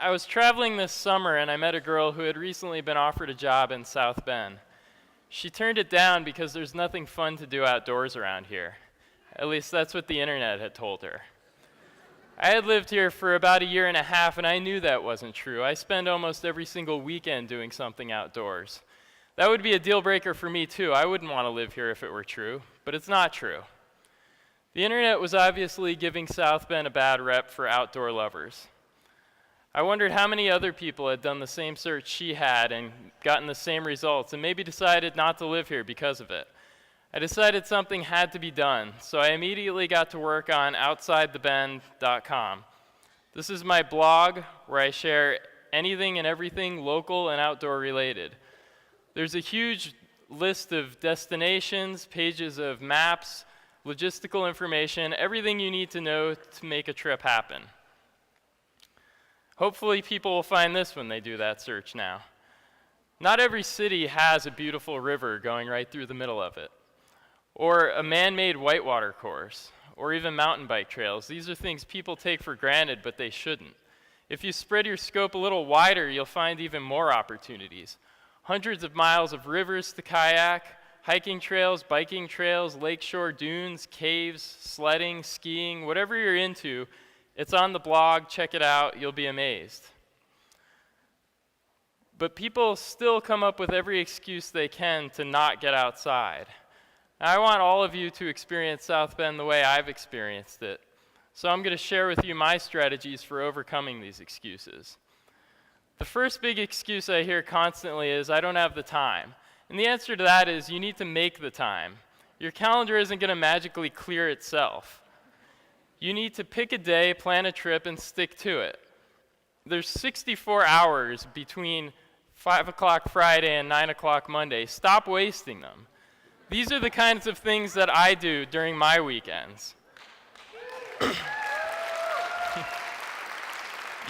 I was traveling this summer and I met a girl who had recently been offered a job in South Bend. She turned it down because there's nothing fun to do outdoors around here. At least that's what the internet had told her. I had lived here for about a year and a half and I knew that wasn't true. I spend almost every single weekend doing something outdoors. That would be a deal breaker for me too. I wouldn't want to live here if it were true, but it's not true. The internet was obviously giving South Bend a bad rep for outdoor lovers. I wondered how many other people had done the same search she had and gotten the same results and maybe decided not to live here because of it. I decided something had to be done, so I immediately got to work on OutsideTheBend.com. This is my blog where I share anything and everything local and outdoor related. There's a huge list of destinations, pages of maps, logistical information, everything you need to know to make a trip happen. Hopefully people will find this when they do that search now. Not every city has a beautiful river going right through the middle of it, or a man-made whitewater course, or even mountain bike trails. These are things people take for granted, but they shouldn't. If you spread your scope a little wider, you'll find even more opportunities. Hundreds of miles of rivers to kayak, hiking trails, biking trails, lakeshore dunes, caves, sledding, skiing, whatever you're into, it's on the blog. Check it out. You'll be amazed. But people still come up with every excuse they can to not get outside. I want all of you to experience South Bend the way I've experienced it. So I'm going to share with you my strategies for overcoming these excuses. The first big excuse I hear constantly is, I don't have the time. And the answer to that is, you need to make the time. Your calendar isn't going to magically clear itself. You need to pick a day, plan a trip, and stick to it. There's 64 hours between 5 o'clock Friday and 9 o'clock Monday. Stop wasting them. These are the kinds of things that I do during my weekends.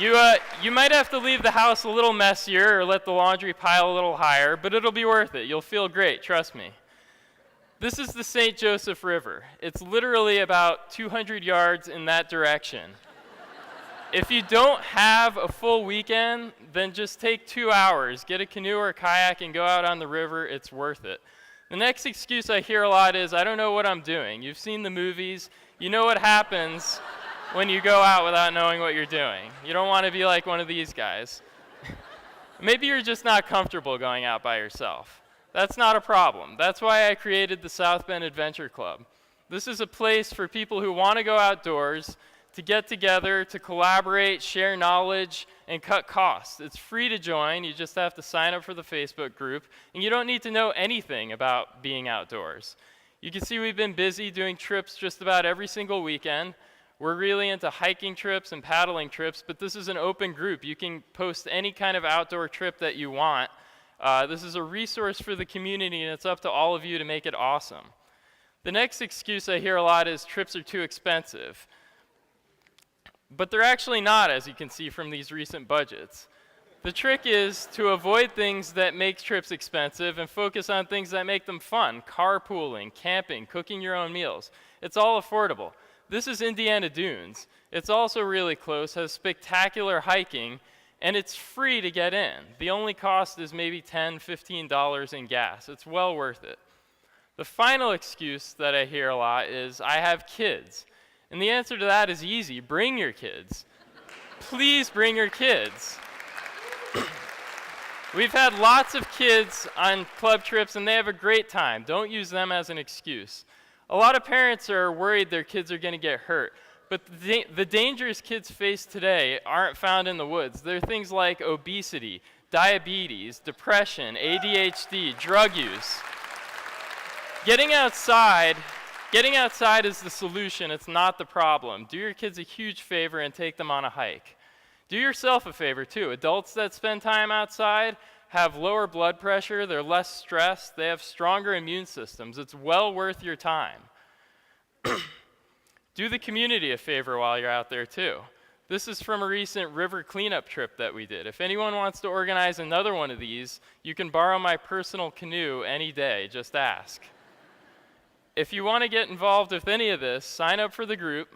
You might have to leave the house a little messier or let the laundry pile a little higher, but it'll be worth it. You'll feel great, trust me. This is the St. Joseph River. It's literally about 200 yards in that direction. If you don't have a full weekend, then just take 2 hours. Get a canoe or a kayak and go out on the river. It's worth it. The next excuse I hear a lot is, I don't know what I'm doing. You've seen the movies. You know what happens when you go out without knowing what you're doing. You don't want to be like one of these guys. Maybe you're just not comfortable going out by yourself. That's not a problem. That's why I created the South Bend Adventure Club. This is a place for people who want to go outdoors, to get together, to collaborate, share knowledge, and cut costs. It's free to join. You just have to sign up for the Facebook group, and you don't need to know anything about being outdoors. You can see we've been busy doing trips just about every single weekend. We're really into hiking trips and paddling trips, but this is an open group. You can post any kind of outdoor trip that you want. This is a resource for the community, and it's up to all of you to make it awesome. The next excuse I hear a lot is trips are too expensive. But they're actually not, as you can see from these recent budgets. The trick is to avoid things that make trips expensive and focus on things that make them fun. Carpooling, camping, cooking your own meals. It's all affordable. This is Indiana Dunes. It's also really close, has spectacular hiking, and it's free to get in. The only cost is maybe $10, $15 in gas. It's well worth it. The final excuse that I hear a lot is, I have kids. And the answer to that is easy. Bring your kids. Please bring your kids. We've had lots of kids on club trips, and they have a great time. Don't use them as an excuse. A lot of parents are worried their kids are going to get hurt. But the dangers kids face today aren't found in the woods. They're things like obesity, diabetes, depression, ADHD, drug use. Getting outside is the solution. It's not the problem. Do your kids a huge favor and take them on a hike. Do yourself a favor, too. Adults that spend time outside have lower blood pressure, they're less stressed, they have stronger immune systems. It's well worth your time. Do the community a favor while you're out there, too. This is from a recent river cleanup trip that we did. If anyone wants to organize another one of these, you can borrow my personal canoe any day. Just ask. If you want to get involved with any of this, sign up for the group.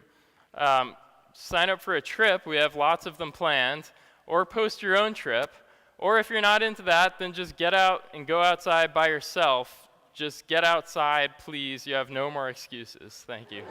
sign up for a trip. We have lots of them planned. Or post your own trip. Or if you're not into that, then just get out and go outside by yourself. Just get outside, please. You have no more excuses. Thank you.